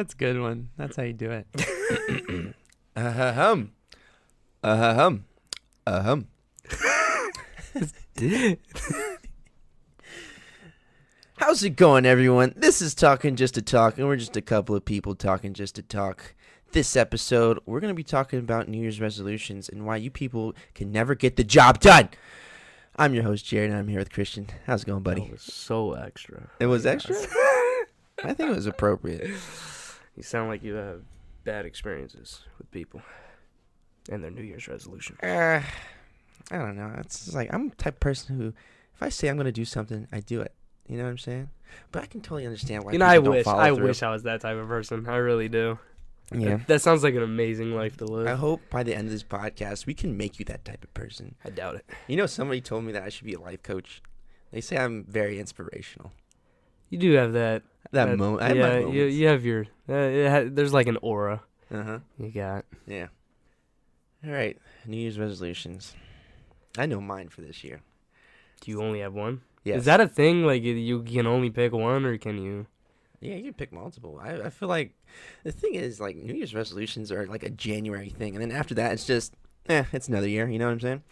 That's a good one. That's how you do it. Ahem. Ahem. Ahem. How's it going, everyone? This is Talking Just to Talk, and we're just a couple of people talking just to talk. This episode, we're going to be talking about New Year's resolutions and why you people can never get the job done. I'm your host, Jared, and I'm here with Christian. How's it going, buddy? That was so extra. It was extra? I think it was appropriate. You sound like you have bad experiences with people and their New Year's resolution. I don't know. It's just like I'm the type of person who, if I say I'm going to do something, I do it. You know what I'm saying? But I can totally understand why people don't follow through. I wish I was that type of person. I really do. Yeah. That sounds like an amazing life to live. I hope by the end of this podcast, we can make you that type of person. I doubt it. You know, somebody told me that I should be a life coach. They say I'm very inspirational. You do have that Moment. I have my moments. you have your. There's like an aura. Uh-huh. You got. Yeah. All right. New Year's resolutions. I know mine for this year. Do you only have one? Yes. Is that a thing? Like you can only pick one, or can you? Yeah, you can pick multiple. I feel like the thing is, like, New Year's resolutions are like a January thing. And then after that, it's just, it's another year. You know what I'm saying?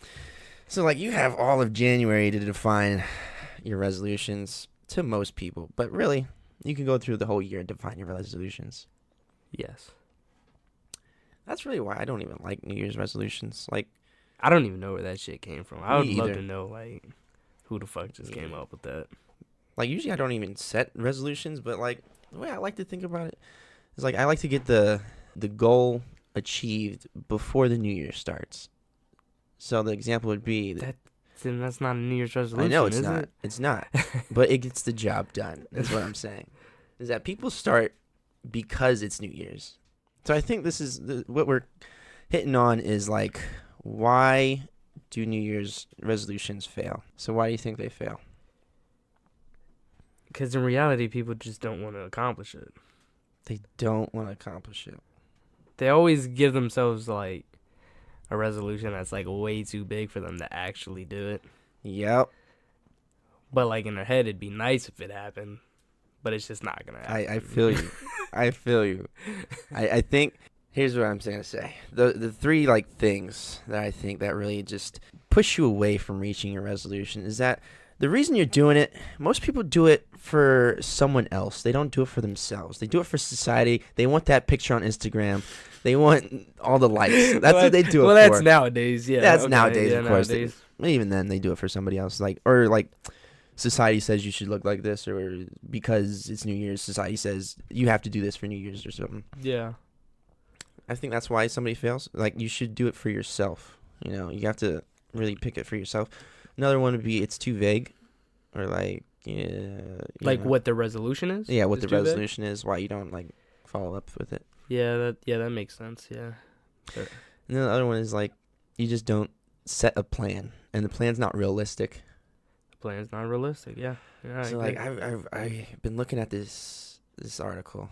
So, like, you have all of January to define your resolutions to most people. But really, you can go through the whole year and define your resolutions. Yes. That's really why I don't even like New Year's resolutions. Like, I don't even know where that shit came from. I would love either. to know, like, who the fuck just came up with that. Like, usually I don't even set resolutions, but, like, the way I like to think about it is, like, I like to get the goal achieved before the New Year starts. So the example would be Then that's not a New Year's resolution. I know it's is not. It? It's not. But it gets the job done. That's what I'm saying. Is that people start because it's New Year's. So I think this is what we're hitting on is, like, why do New Year's resolutions fail? So why do you think they fail? Because in reality, people just don't want to accomplish it. They don't want to accomplish it. They always give themselves, like, a resolution that's, like, way too big for them to actually do it. Yep. But, like, in their head, it'd be nice if it happened. But it's just not going to happen. I feel you. I feel you. I think, here's what I'm going to say. The three, like, things that I think that really just push you away from reaching your resolution is that the reason you're doing it, most people do it for someone else. They don't do it for themselves. They do it for society. They want that picture on Instagram. They want all the likes. That's what they do it for. Well, that's nowadays, yeah. That's okay, nowadays, yeah, of course. Nowadays. Even then, they do it for somebody else. Or society says you should look like this, or because it's New Year's, society says you have to do this for New Year's or something. Yeah. I think that's why somebody fails. Like, you should do it for yourself. You know, you have to really pick it for yourself. Another one would be it's too vague, or like, Like what the resolution is? Yeah, what the too vague? resolution is, why you don't, like, follow up with it. Yeah, that makes sense, yeah. And then the other one is, like, you just don't set a plan, and the plan's not realistic. The plan's not realistic, yeah. So, like, I've been looking at this article,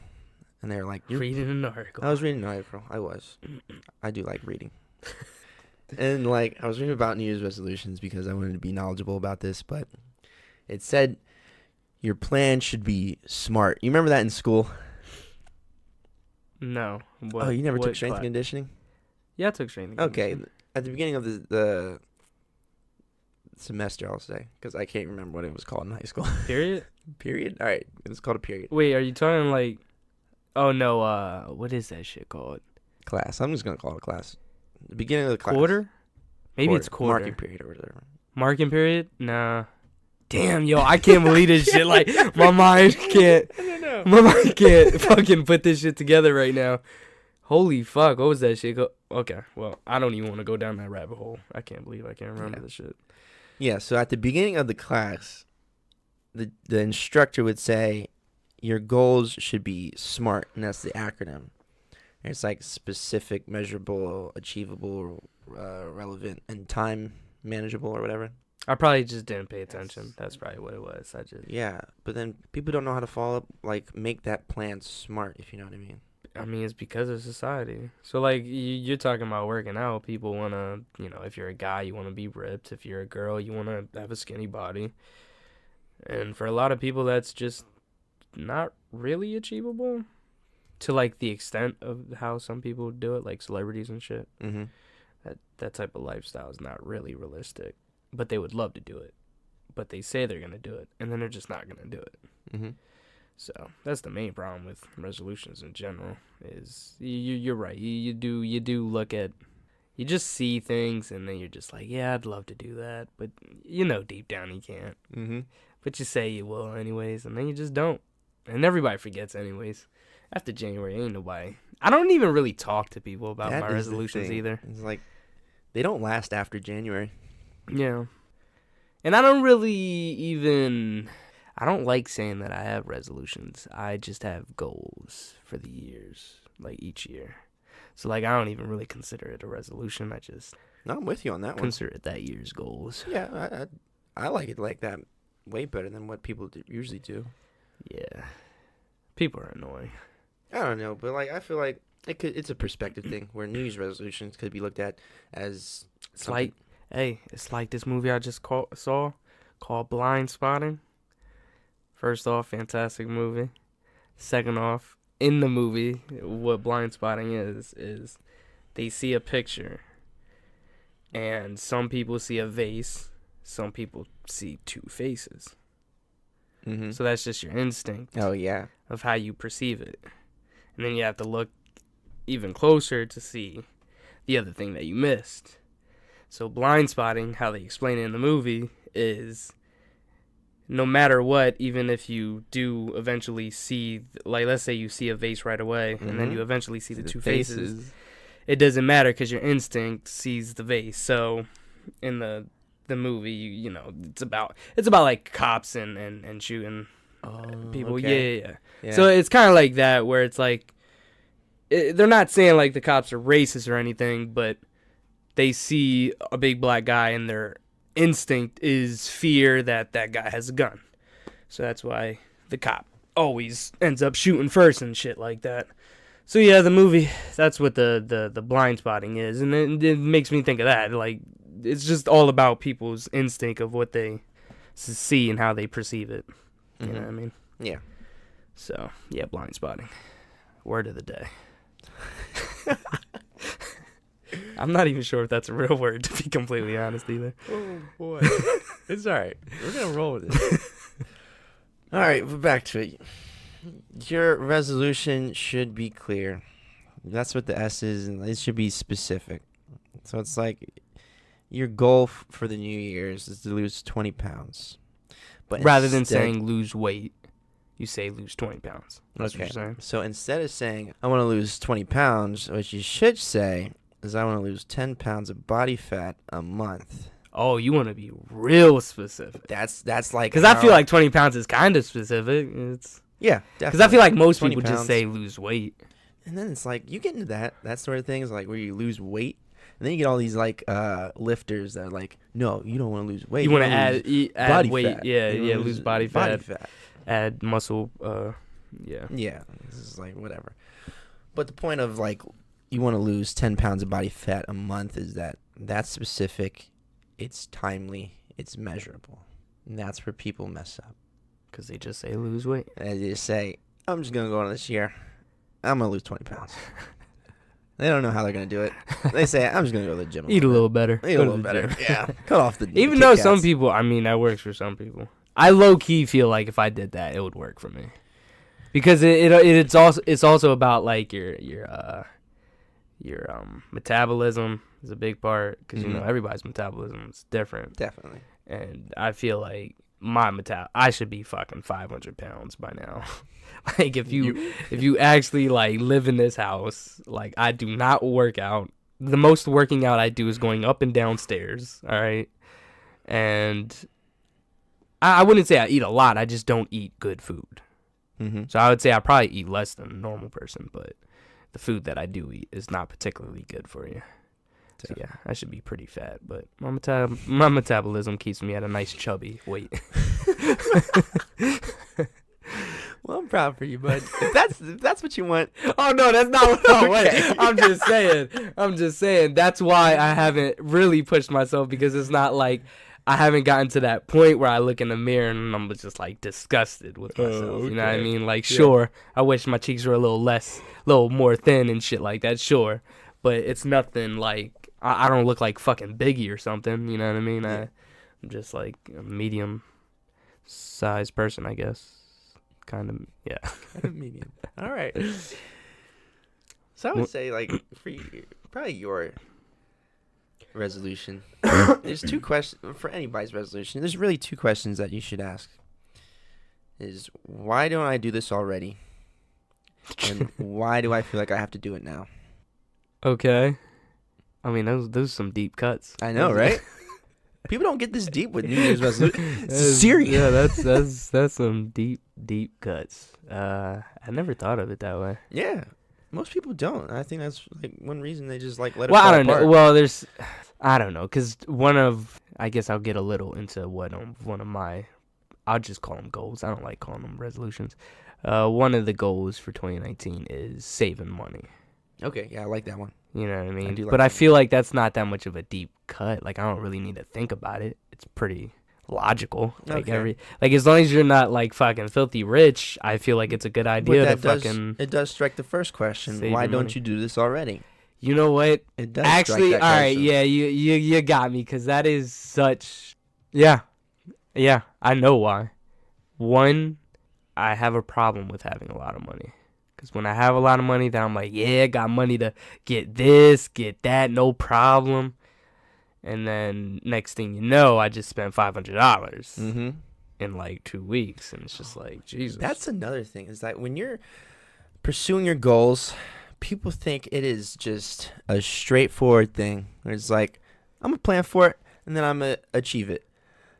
and they're like, reading an article. I was reading an article. I do like reading. And, like, I was reading about New Year's resolutions because I wanted to be knowledgeable about this, but it said your plan should be smart. You remember that in school? No. Oh, you never took strength class? and conditioning? Yeah, I took strength and Okay. conditioning. At the beginning of the semester, I'll say, because I can't remember what it was called in high school. Period? Period? All right. It was called a period. Wait, are you talking like... Oh, no, what is that shit called? Class. I'm just going to call it a class. The beginning of the class. Quarter? Maybe it's quarter. Marking period or whatever. Marking period? Nah. Damn, yo, I can't believe this shit. Like, my mind can't... I don't know. My mind can't fucking put this shit together right now. Holy fuck, what was that shit called? Okay, well, I don't even want to go down that rabbit hole. I can't believe I can't remember this shit. Yeah, so at the beginning of the class, the instructor would say, your goals should be SMART, and that's the acronym. And it's like specific, measurable, achievable, relevant, and time manageable or whatever. I probably just didn't pay attention. That's probably what it was. Yeah, but then people don't know how to follow up, like, make that plan SMART, if you know what I mean. I mean, it's because of society. So, like, you're talking about working out. People want to, if you're a guy, you want to be ripped. If you're a girl, you want to have a skinny body. And for a lot of people, that's just not really achievable. to like the extent of how some people do it, like celebrities and shit. Mm-hmm. That type of lifestyle is not really realistic, but they would love to do it. But they say they're gonna do it, and then they're just not gonna do it. Mm-hmm. So that's the main problem with resolutions in general. Is you're right. You do look at, you just see things, and then you're just like, yeah, I'd love to do that, but you know deep down you can't. Mm-hmm. But you say you will anyways, and then you just don't. And everybody forgets anyways. After January, ain't nobody. I don't even really talk to people about That my is the resolutions thing. either. It's like they don't last after January. Yeah. And I don't really even, I don't like saying that I have resolutions. I just have goals for the years, like each year. So like I don't even really consider it a resolution. I just No, I'm with you on that one. consider it that year's goals. Yeah, I like it like that way better than what people usually do. Yeah. People are annoying. I don't know, but like I feel like it's a perspective thing where New Year's resolutions could be looked at as It's something- like, hey, it's like this movie I just saw called Blind Spotting. First off, fantastic movie. Second off, in the movie, what Blind Spotting is they see a picture, and some people see a vase, some people see two faces. Mhm. So that's just your instinct Oh yeah. of how you perceive it. And then you have to look even closer to see the other thing that you missed. So blind spotting, how they explain it in the movie, is no matter what, even if you do eventually see, like let's say you see a vase right away, and then Mhm. you eventually see the The two faces, it doesn't matter because your instinct sees the vase. So in the movie, you know, it's about like cops and shooting people. okay. Yeah. So it's kind of like that, where it's like they're not saying like the cops are racist or anything, but they see a big black guy and their instinct is fear that that guy has a gun. So that's why the cop always ends up shooting first and shit like that. So yeah, the movie, that's what the blind spotting is, and it makes me think of that. Like it's just all about people's instinct of what they see and how they perceive it. You know what I mean? Yeah. So, yeah, blind spotting. Word of the day. I'm not even sure if that's a real word, to be completely honest, either. Oh boy. It's all right. We're gonna roll with it. All right, we're back to it. Your resolution should be clear. That's what the S is, and it should be specific. So it's like your goal for the New Year's is to lose 20 pounds. But Rather than instead- saying lose weight, you say lose 20 pounds. That's what you're saying. So instead of saying, I want to lose 20 pounds, what you should say is, I want to lose 10 pounds of body fat a month. Oh, you want to be real specific. That's like... Because I how- feel like 20 pounds is kind of specific. It's Yeah, because I feel like most 20 people just pounds. say lose weight. And then it's like, you get into that sort of things, like where you lose weight. And then you get all these like lifters that are like, no, you don't want to lose weight. You want to wanna lose add body weight. fat. Yeah, You wanna lose body fat. Body fat. Add muscle. Yeah. Yeah, this is like whatever. But the point of like, you want to lose 10 pounds of body fat a month is that that's specific, it's timely, it's measurable. And that's where people mess up. Because they just say lose weight. And they just say, I'm just going to go on this year, I'm going to lose 20 pounds. They don't know how they're going to do it. They say, I'm just going to go to the gym. Eat a little better. Eat a Go to little the better. gym. Yeah. Cut off the Even Kit though some Kats. people, I mean, that works for some people. I low key feel like if I did that, it would work for me, because it's also about like your metabolism is a big part, because you know Mhm. everybody's metabolism is different, Definitely. and I feel like I should be fucking 500 pounds by now. Like if you actually like live in this house, like I do not work out. The most working out I do is going up and down stairs. All right, and I wouldn't say I eat a lot. I just don't eat good food. Mm-hmm. So I would say I probably eat less than a normal person, but the food that I do eat is not particularly good for you. So yeah, I should be pretty fat, but my metabolism keeps me at a nice chubby weight. Well, I'm proud for you, bud. If that's what you want. Oh no, that's not what I want. Okay. I'm just saying. That's why I haven't really pushed myself, because it's not like I haven't gotten to that point where I look in the mirror and I'm just like disgusted with myself. okay. You know what I mean? Like, Yeah. sure, I wish my cheeks were a little more thin and shit like that. Sure, but it's nothing like I don't look like fucking Biggie or something. You know what I mean? Yeah. I'm just like a medium sized person, I guess. Kind of, yeah. Kind of medium. All right. So I would say, like, for you, probably your resolution. There's two questions for anybody's resolution. There's really two questions that you should ask. Is why don't I do this already? And why do I feel like I have to do it now? Okay. I mean, those are some deep cuts. I know, right? People don't get this deep with New Year's resolution. It's serious. Yeah, that's some deep cuts. I never thought of it that way. Yeah. Most people don't. I think that's like one reason they just like let it Well, fall I don't apart. know. Well, I don't know, because I guess I'll get a little into what one of my, I'll just call them goals. I don't like calling them resolutions. One of the goals for 2019 is saving money. Okay, yeah, I like that one. You know what I mean? do like But I that. feel like that's not that much of a deep cut. Like, I don't really need to think about it. It's pretty logical. Like, Okay. as long as you're not like fucking filthy rich, I feel like it's a good idea to But fucking. it does strike the first question. save Why your don't money. you do this already? You know what? It does Actually, strike all that right, question. yeah, you got me, because that is such. Yeah, I know why. One, I have a problem with having a lot of money. Because when I have a lot of money, then I'm like, yeah, got money to get this, get that, no problem. And then next thing you know, I just spent $500 Mm-hmm. in like 2 weeks. And it's just like, Jesus. That's another thing, is that when you're pursuing your goals, people think it is just a straightforward thing. Where it's like, I'm going to plan for it, and then I'm going to achieve it.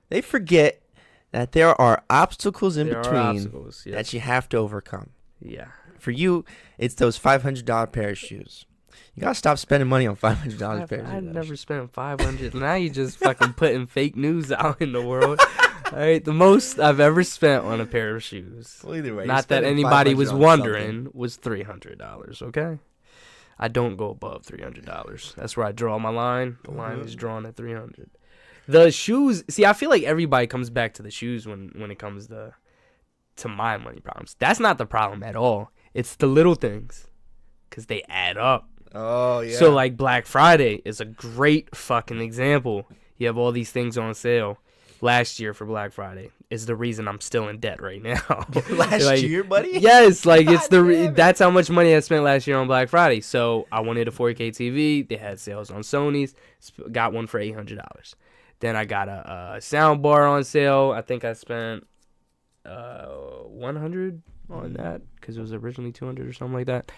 They forget that there are obstacles in There are between obstacles, yes. that you have to overcome. Yeah. For you, it's those $500 pair of shoes. You got to stop spending money on $500 pair of shoes. I've never spent $500. Now you just fucking putting fake news out in the world. All right, the most I've ever spent on a pair of shoes, Well, either way, not that anybody was wondering, was $300. Okay, I don't go above $300. That's where I draw my line. The line is drawn at $300. The shoes. See, I feel like everybody comes back to the shoes when it comes to my money problems. That's not the problem at all. It's the little things, because they add up. Oh, yeah. So, like, Black Friday is a great fucking example. You have all these things on sale. Last year for Black Friday is the reason I'm still in debt right now. Last Like, year, buddy? Yes, like, it's God damn it. that's how much money I spent last year on Black Friday. So, I wanted a 4K TV. They had sales on Sony's. Got one for $800. Then I got a sound bar on sale. I think I spent $100 on that, because it was originally $200 or something like that.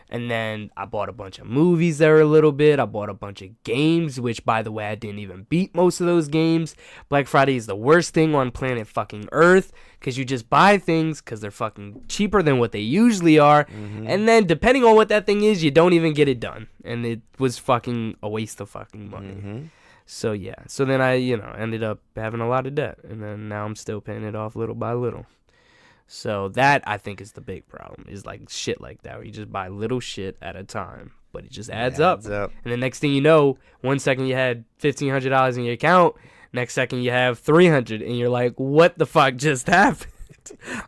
And then I bought a bunch of movies there a little bit. I bought a bunch of games, which, by the way, I didn't even beat most of those games. Black Friday is the worst thing on planet fucking Earth, because you just buy things because they're fucking cheaper than what they usually are. Mm-hmm. And then, depending on what that thing is, you don't even get it done. And it was fucking a waste of fucking money. Mm-hmm. So, yeah. So then I, ended up having a lot of debt. And then now I'm still paying it off little by little. So that, I think, is the big problem, is like shit like that, where you just buy little shit at a time, but it just adds up. And the next thing you know, 1 second you had $1,500 in your account, next second you have $300, and you're like, what the fuck just happened?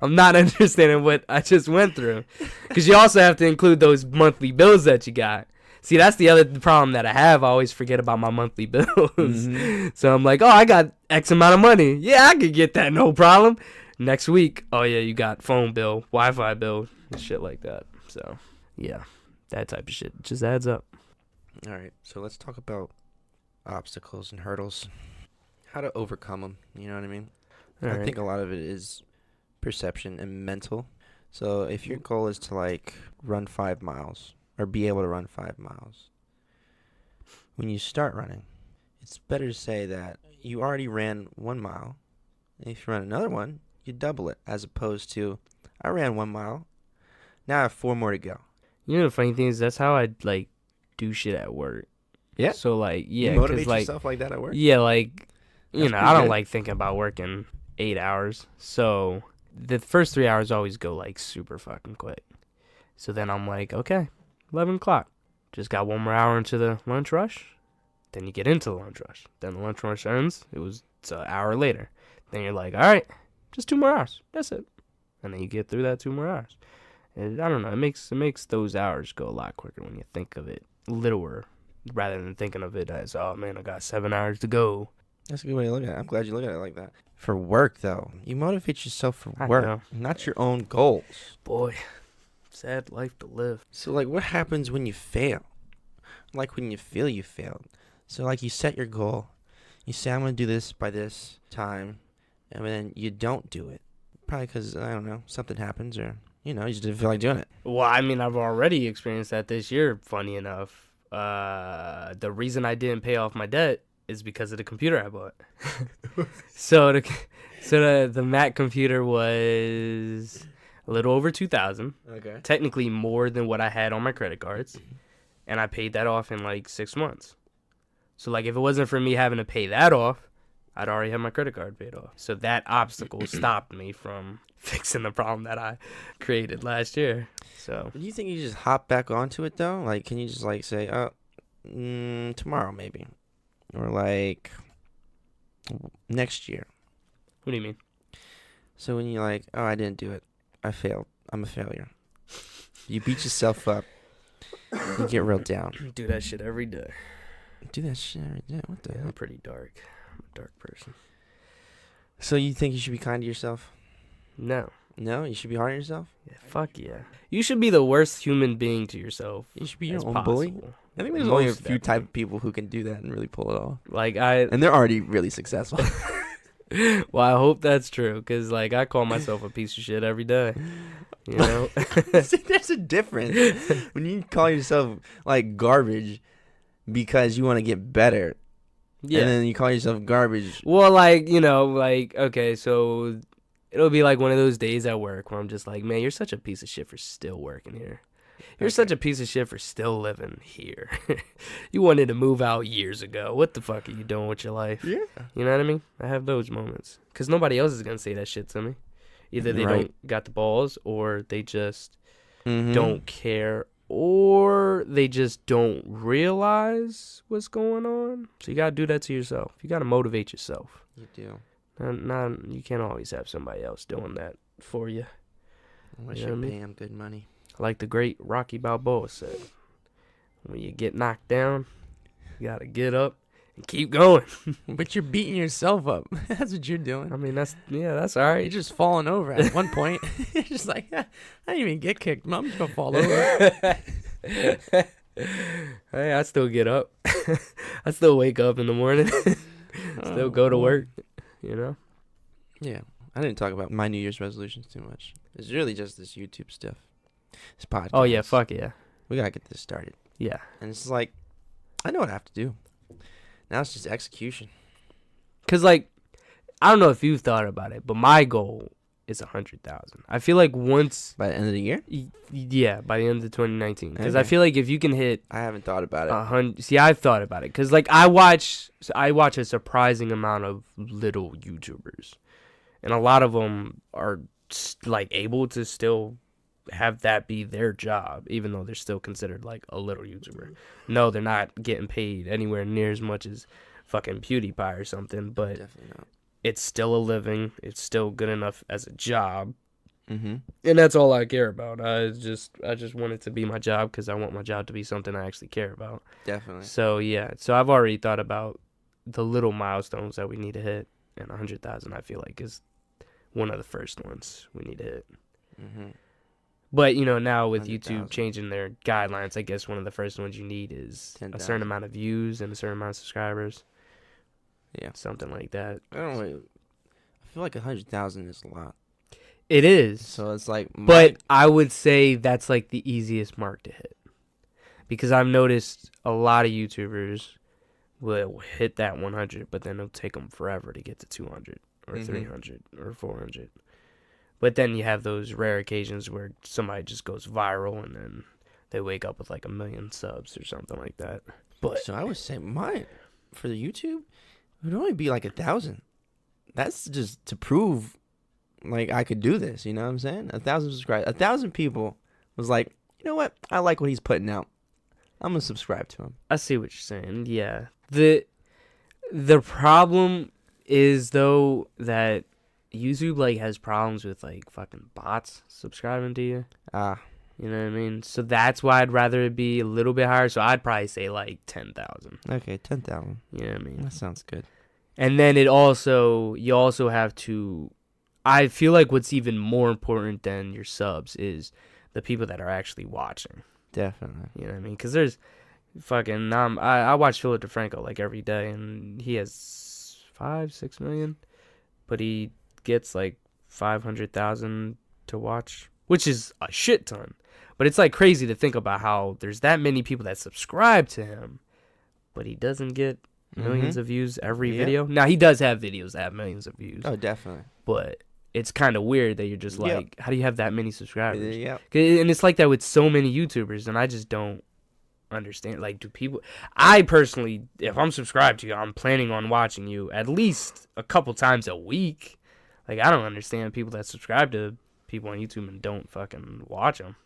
I'm not understanding what I just went through. Because you also have to include those monthly bills that you got. See, that's the other problem that I have. I always forget about my monthly bills. Mm-hmm. So I'm like, oh, I got X amount of money. Yeah, I could get that, no problem. Next week, oh yeah, you got phone bill, Wi-Fi bill, and shit like that. So, yeah, that type of shit just adds up. All right, so let's talk about obstacles and hurdles. How to overcome them, you know what I mean? All I right. think a lot of it is perception and mental. So if your goal is to, like, run 5 miles or be able to run 5 miles, when you start running, it's better to say that you already ran 1 mile. And if you run another one, you double it, as opposed to, I ran 1 mile, now I have 4 more to go. You know the funny thing is, that's how I like do shit at work. Yeah. So like, yeah, You motivate 'cause, like, yourself like that at work? yeah, like, That's I pretty don't good. like thinking about working 8 hours. So the first 3 hours always go like super fucking quick. So then I'm like, okay, 11 o'clock. Just got 1 more hour into the lunch rush. Then you get into the lunch rush. Then the lunch rush ends. It was It's an hour later. Then you're like, all right, just 2 more hours. That's it. And then you get through that 2 more hours. And I don't know. It makes those hours go a lot quicker when you think of it littler rather than thinking of it as, oh man, I got 7 hours to go. That's a good way to look at it. I'm glad you look at it like that. For work, though, you motivate yourself for I work, know. not your own goals. Boy, sad life to live. So, like, what happens when you fail? Like, when you feel you failed. So, like, you set your goal. You say, I'm going to do this by this time. And then you don't do it. Probably because, I don't know, something happens or, you just didn't feel like doing it. Well, I mean, I've already experienced that this year, funny enough. The reason I didn't pay off my debt is because of the computer I bought. So the Mac computer was a little over $2,000. Okay. Technically more than what I had on my credit cards. And I paid that off in like 6 months. So like if it wasn't for me having to pay that off, I'd already have my credit card paid off. So that obstacle stopped me from fixing the problem that I created last year. So Do you think you just hop back onto it, though? Like, can you just, like, say, tomorrow maybe? Or, like, next year? what do you mean? So when you're like, oh, I didn't do it. I failed. I'm a failure. You beat yourself up. You get real down. Do that shit every day. Do that shit every day. What the Yeah, hell? I'm pretty dark. I'm a dark person. So you think you should be kind to yourself? No. No? You should be hard on yourself? Yeah, fuck yeah. You should be the worst human being to yourself. You should be your as own possible. bully? I think there's only a Most few definitely. type of people who can do that and really pull it off. Like And they're already really successful. well, I hope that's true, because like I call myself a piece of shit every day. You know. See, there's a difference. When you call yourself, like, garbage because you want to get better. Yeah. And then you call yourself garbage. Well, like, like, okay, so it'll be like one of those days at work where I'm just like, man, you're such a piece of shit for still working here. You're such a piece of shit for still living here. You wanted to move out years ago. What the fuck are you doing with your life? Yeah. You know what I mean? I have those moments. Because nobody else is going to say that shit to me. Either they Right. don't got the balls, or they just Mm-hmm. don't care, or they just don't realize what's going on. So you got to do that to yourself. You got to motivate yourself. You do. You can't always have somebody else doing that for you. Unless You know you what I pay mean? them good money. Like the great Rocky Balboa said, when you get knocked down, you got to get up and keep going. But you're beating yourself up. That's what you're doing. I mean, that's all You're right. just falling over at one point. You're just like, I didn't even get kicked. I'm just going to fall over. Hey, I still get up. I still wake up in the morning. Still go to work, you know? Yeah. I didn't talk about my New Year's resolutions too much. It's really just this YouTube stuff. This podcast. Oh, yeah, fuck yeah. We got to get this started. Yeah. And it's like, I know what I have to do. Now it's just execution. Because, like, I don't know if you've thought about it, but my goal is 100,000. I feel like once, By the end of the year? yeah, by the end of 2019. Because I Okay. feel like if you can hit I haven't thought about it. 100, see, I've thought about it. Because, like, I watch a surprising amount of little YouTubers. And a lot of them are, like, able to still have that be their job, even though they're still considered, like, a little YouTuber. No, they're not getting paid anywhere near as much as fucking PewDiePie or something, but Definitely not. it's still a living. It's still good enough as a job. Mm-hmm. And that's all I care about. I just want it to be my job because I want my job to be something I actually care about. Definitely. So, yeah. So I've already thought about the little milestones that we need to hit. And 100,000, I feel like, is one of the first ones we need to hit. Mm-hmm. But, now with 100,000. YouTube changing their guidelines, I guess one of the first ones you need is a 10,000. certain amount of views and a certain amount of subscribers. Yeah. Something like that. I don't know. I feel like 100,000 is a lot. It is. So it's like, But I would say that's like the easiest mark to hit. Because I've noticed a lot of YouTubers will hit that 100, but then it'll take them forever to get to 200 or Mhm. 300 or 400. But then you have those rare occasions where somebody just goes viral and then they wake up with like 1 million subs or something like that. But So I would say mine for the YouTube it would only be like 1,000. That's just to prove like I could do this. You know what I'm saying? 1,000 subscribers. 1,000 people was like, you know what? I like what he's putting out. I'm gonna subscribe to him. I see what you're saying. Yeah. The problem is though that YouTube like has problems with like fucking bots subscribing to you. Ah, You know what I mean? So that's why I'd rather it be a little bit higher. So I'd probably say like 10,000. okay, 10,000. You know what I mean? That sounds good. And then you also have to. I feel like what's even more important than your subs is the people that are actually watching. Definitely. You know what I mean? Because there's fucking I watch Philip DeFranco like every day, and he has 5-6 million, but he gets like 500,000 to watch, which is a shit ton. But it's like crazy to think about how there's that many people that subscribe to him, but he doesn't get millions of views every video. Now he does have videos that have millions of views. Oh, definitely. But it's kind of weird that you're just like, how do you have that many subscribers? Yeah. And it's like that with so many YouTubers, and I just don't understand. Like, do people? I personally, if I'm subscribed to you, I'm planning on watching you at least a couple times a week. Like, I don't understand people that subscribe to people on YouTube and don't fucking watch them.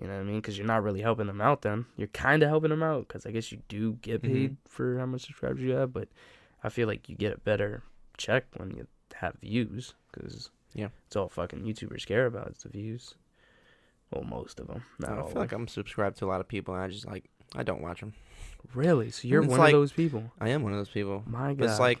You know what I mean? Because you're not really helping them out then. You're kind of helping them out because I guess you do get paid for how much subscribers you have, but I feel like you get a better check when you have views because it's all fucking YouTubers care about is the views. Well, most of them. Not all I feel like I'm subscribed to a lot of people, and I don't watch them. Really? So you're It's one like- of those people? I am one of those people. My God. But it's like,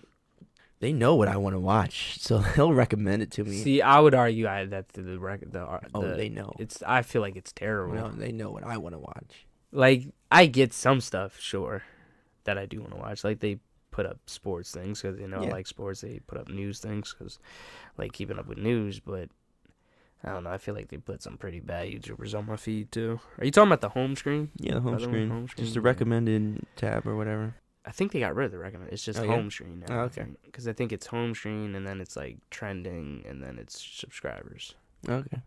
they know what I want to watch, so they'll recommend it to me. See, I would argue that They know. I feel like it's terrible. No, they know what I want to watch. Like, I get some stuff, sure, that I do want to watch. Like, they put up sports things because they know I like sports. They put up news things because, like, keeping up with news. But, I don't know. I feel like they put some pretty bad YouTubers on my feed, too. Are you talking about the home screen? Yeah, the home Other one, screen. home screen, Just the yeah. recommended tab or whatever. I think they got rid of the recommend. It's just Oh, yeah? home screen now. Oh, okay. Because I think it's home screen, and then it's, like, trending, and then it's subscribers. Okay.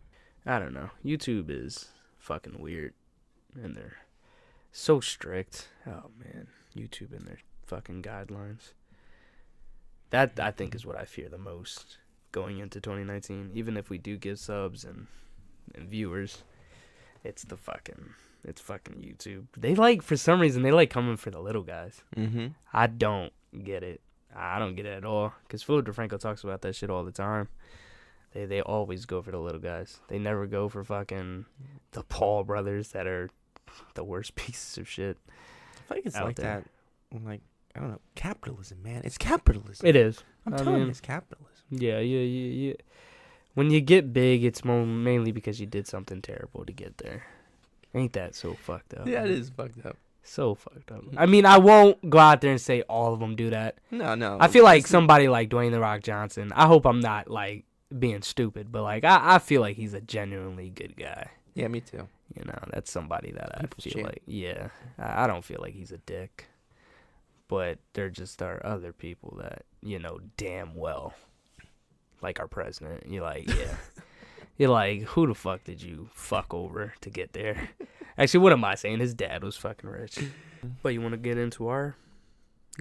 I don't know. YouTube is fucking weird, and they're so strict. Oh man, YouTube and their fucking guidelines. That I think is what I fear the most going into 2019. Even if we do get subs and viewers, it's fucking YouTube. They like, for some reason, they like coming for the little guys. Mm-hmm. I don't get it. I don't get it at all. Because Philip DeFranco talks about that shit all the time. They always go for the little guys. They never go for fucking the Paul brothers that are the worst pieces of shit. I feel like it's out like there. that. Like, I don't know. Capitalism, man. It's capitalism. It is. I'm I telling mean, you, it's capitalism. Yeah. When you get big, it's mainly because you did something terrible to get there. Ain't that so fucked up? Yeah, it is fucked up. So fucked up. I mean, I won't go out there and say all of them do that. No. I feel like somebody like Dwayne The Rock Johnson, I hope I'm not, like, being stupid, but, like, I feel like he's a genuinely good guy. Yeah, me too. You know, that's somebody that I People's feel champ. like, yeah, I don't feel like he's a dick. But there just are other people that, you know, damn well, like our president. You're like, yeah. You're like, who the fuck did you fuck over to get there? Actually, what am I saying? His dad was fucking rich. But you want to get into our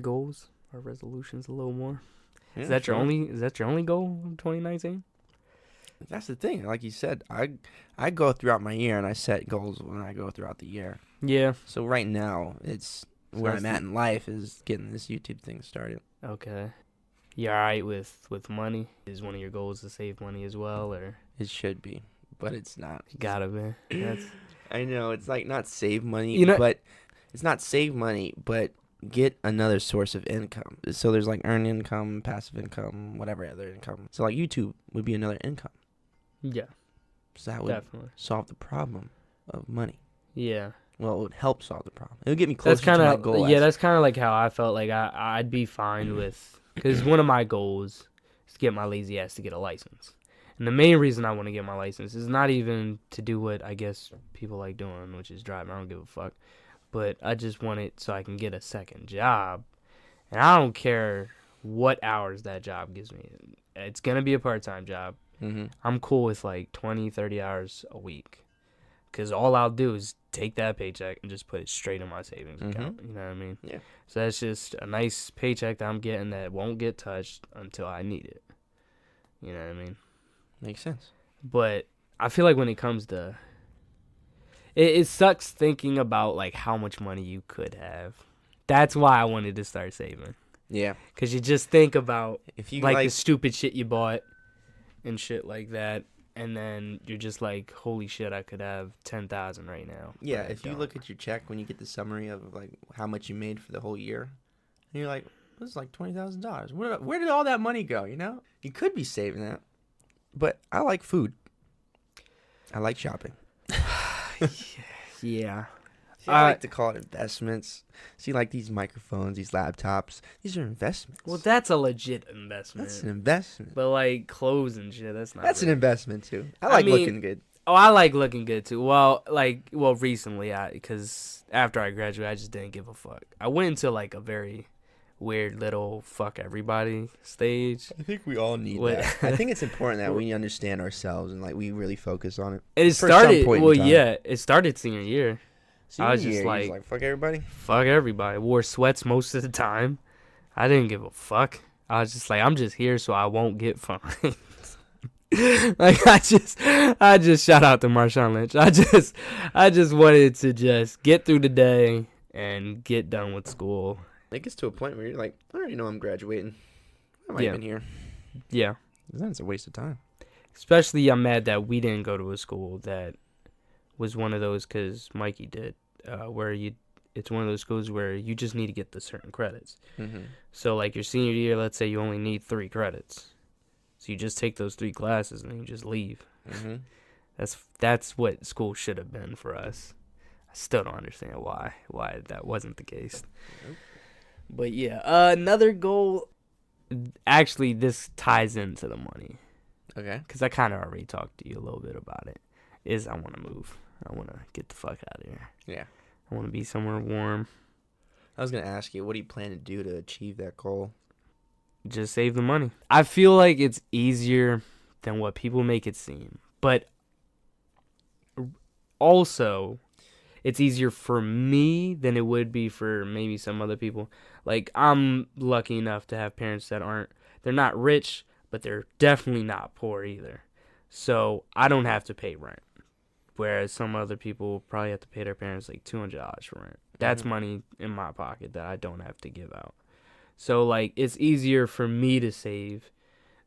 goals, our resolutions a little more? Yeah, Is that sure. your only goal in 2019? That's the thing. Like you said, I go throughout my year and I set goals when I go throughout the year. Yeah. So right now, it's where that's I'm at in life is getting this YouTube thing started. Okay. You alright with money? Is one of your goals to save money as well, or It should be, but it's not. you gotta be? That's I know it's like not save money, You know- but it's not save money, but get another source of income. So there's like earned income, passive income, whatever other income. So like YouTube would be another income. yeah, So that would definitely. solve the problem of money. Yeah. Well, it would help solve the problem. It would get me closer That's kind to my goal. of that's kind of like how I felt like I'd be fine with, because one of my goals is to get my lazy ass to get a license, and the main reason I want to get my license is not even to do what I guess people like doing, which is driving. I don't give a fuck, but I just want it so I can get a second job, and I don't care what hours that job gives me. It's gonna be a part-time job. Mm-hmm. I'm cool with like 20, 30 hours a week. Because all I'll do is take that paycheck and just put it straight in my savings account. You know what I mean? Yeah. So that's just a nice paycheck that I'm getting that won't get touched until I need it. You know what I mean? Makes sense. But I feel like when it comes to... It sucks thinking about like how much money you could have. That's why I wanted to start saving. Yeah. Because you just think about If you like the stupid shit you bought and shit like that. And then you're just like, holy shit, I could have 10,000 right now. yeah, but I if you don't. look at your check when you get the summary of like how much you made for the whole year, and you're like, this is like $20,000. Where did all that money go? You know, you could be saving that. But I like food. I like shopping. Yeah. See, I like to call it investments. See, like these microphones, these laptops, these are investments. Well, that's a legit investment. That's an investment. But like clothes and shit, that's not. That's really. an investment too. I like mean, looking good. Oh, I like looking good too. Well, recently, because after I graduated, I just didn't give a fuck. I went into like a very weird little fuck everybody stage. I think we all need that. I think it's important that we understand ourselves and like we really focus on it. And it started. Well, yeah, it started senior year. I was just like, fuck everybody. Fuck everybody. Wore sweats most of the time. I didn't give a fuck. I was just like, I'm just here so I won't get fined. Like I just shout out to Marshawn Lynch. I just wanted to just get through the day and get done with school. It gets to a point where you're like, I already know I'm graduating. Why am I even here? Yeah. Then it's a waste of time. Especially I'm mad that we didn't go to a school that was one of those, because Mikey did, where it's one of those schools where you just need to get the certain credits. Mm-hmm. So like your senior year, let's say you only need 3 credits. So you just take those 3 classes and you just leave. Mm-hmm. That's what school should have been for us. I still don't understand why that wasn't the case. Nope. But yeah, another goal. Actually, this ties into the money. Okay. Because I kind of already talked to you a little bit about it. Is I want to move. I want to get the fuck out of here. Yeah. I want to be somewhere warm. I was gonna ask you, what do you plan to do to achieve that goal? Just save the money. I feel like it's easier than what people make it seem. But also, it's easier for me than it would be for maybe some other people. Like, I'm lucky enough to have parents that they're not rich, but they're definitely not poor either. So, I don't have to pay rent. Whereas some other people probably have to pay their parents like $200 for rent. That's money in my pocket that I don't have to give out. So, like, it's easier for me to save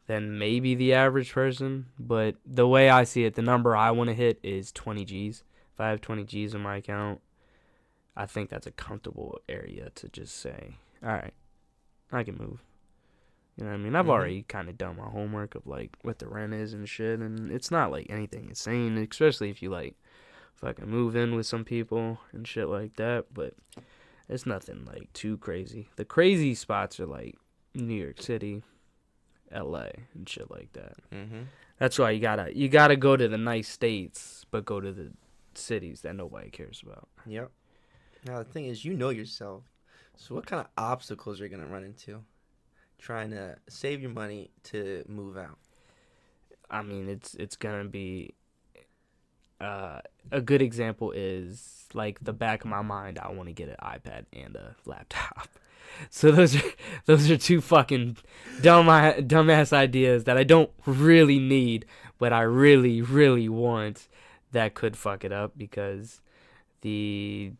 than maybe the average person. But the way I see it, the number I want to hit is 20 G's. If I have 20 G's in my account, I think that's a comfortable area to just say, all right, I can move. You know what I mean? I've already kind of done my homework of, like, what the rent is and shit. And it's not, like, anything insane, especially if you, like, fucking move in with some people and shit like that. But it's nothing, like, too crazy. The crazy spots are, like, New York City, L.A., and shit like that. Mm-hmm. That's why you gotta go to the nice states, but go to the cities that nobody cares about. Yep. Now, the thing is, you know yourself. So what kind of obstacles are you going to run into trying to save your money to move out? I mean, it's going to be... a good example is, like, the back of my mind, I want to get an iPad and a laptop. So those are 2 fucking dumbass ideas that I don't really need, but I really, really want, that could fuck it up, because the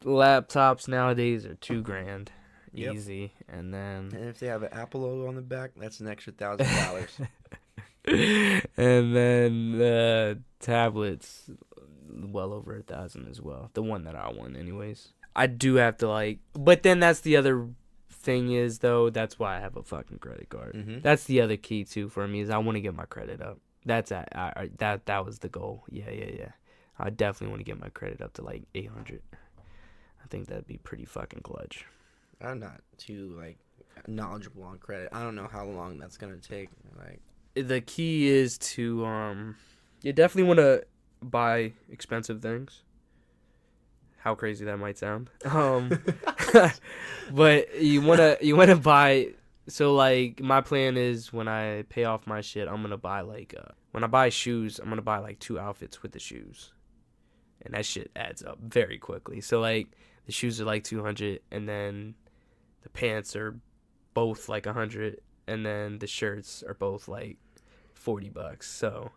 laptops nowadays are $2,000 easy. And if they have an Apple logo on the back, that's an extra $1,000. And then tablets, well over $1,000 as well. The one that I want, anyways. I do have to, like, but then that's the other thing is, though, that's why I have a fucking credit card. Mm-hmm. That's the other key too for me, is I want to get my credit up. That was the goal. Yeah. I definitely want to get my credit up to like 800. I think that'd be pretty fucking clutch. I'm not too like knowledgeable on credit. I don't know how long that's gonna take. Like, the key is to you definitely want to buy expensive things. How crazy that might sound. But you wanna buy. So, like, my plan is when I pay off my shit, I'm gonna buy like when I buy shoes, I'm gonna buy like 2 outfits with the shoes, and that shit adds up very quickly. So, like, the shoes are like 200, and then the pants are both like 100, and then the shirts are both like $40. So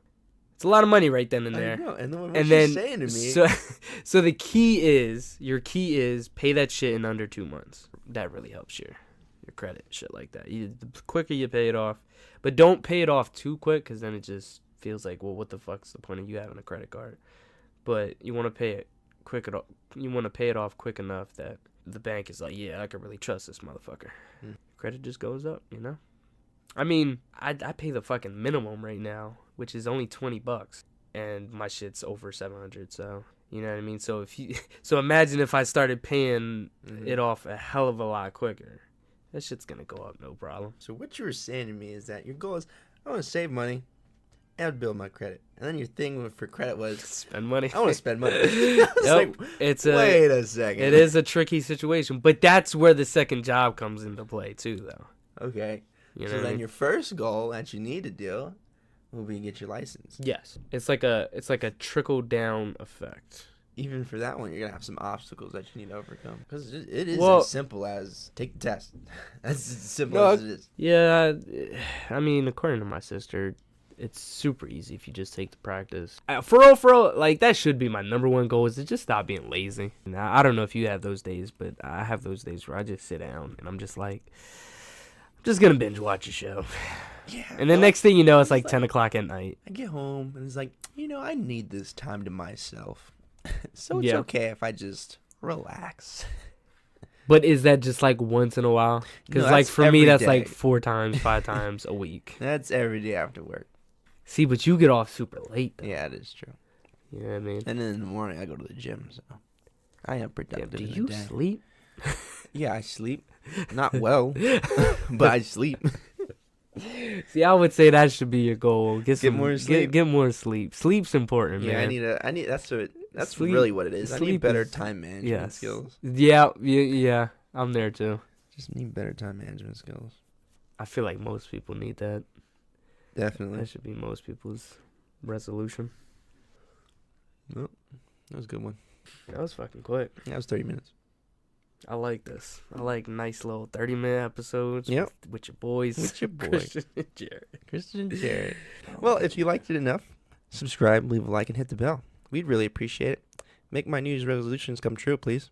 it's a lot of money right then and there. I know. And then what she's saying to me. So your key is pay that shit in under 2 months. That really helps your your credit, shit like that. The quicker you pay it off, but don't pay it off too quick, because then it just feels like, well, what the fuck's the point of you having a credit card? But you want to pay it quick. You want to pay it off quick enough that the bank is like, yeah, I can really trust this motherfucker. Credit just goes up, you know. I mean, I pay the fucking minimum right now, which is only $20, and my shit's over 700. So you know what I mean. So so imagine if I started paying it off a hell of a lot quicker. That shit's gonna go up, no problem. So what you were saying to me is that your goal is, I want to save money and build my credit. And then your thing for credit was Spend money. I want to spend money. I was like, wait a second. It is a tricky situation, but that's where the second job comes into play too, though. Okay. You know So what I then mean? your first goal that you need to do will be get your license. Yes, it's like a trickle down effect. Even for that one, you're gonna have some obstacles that you need to overcome. Because it is Well, as simple as take the test. That's as simple as it is. Yeah, I mean, according to my sister, it's super easy if you just take the practice. For real, like, that should be my number one goal, is to just stop being lazy. Now, I don't know if you have those days, but I have those days where I just sit down and I'm just like, I'm just gonna binge watch a show. Yeah. And the next thing you know, it's like 10 o'clock at night. I get home and it's like, I need this time to myself. So it's Yeah. okay if I just relax. But is that just like once in a while? Because No, like that's for me, every that's day. like 4 times, 5 times a week. That's every day after work. See, but you get off super late, though. Yeah, it is true. You know what I mean? And then in the morning, I go to the gym, so I am Damn, productive. do in the you day. sleep? Yeah, I sleep. Not well, but I sleep. See, I would say that should be your goal. Get more sleep. Get more sleep. Sleep's important, Yeah, man. I need. That's Sleep- really what it is. I sleep need better is- time management Yes. skills. Yeah. I'm there too. Just need better time management skills. I feel like most people need that. Definitely. That should be most people's resolution. That was a good one. That was fucking quick. That was 30 minutes. I like this. I like nice little 30-minute episodes. Yep. With your boys. With your boy. Christian and Jared. Christian Jared. Well, if you liked it enough, subscribe, leave a like, and hit the bell. We'd really appreciate it. Make my New Year's resolutions come true, please.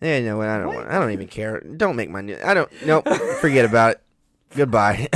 Yeah, you know what? I don't even care. Don't make my new. I don't. Nope. Forget about it. Goodbye.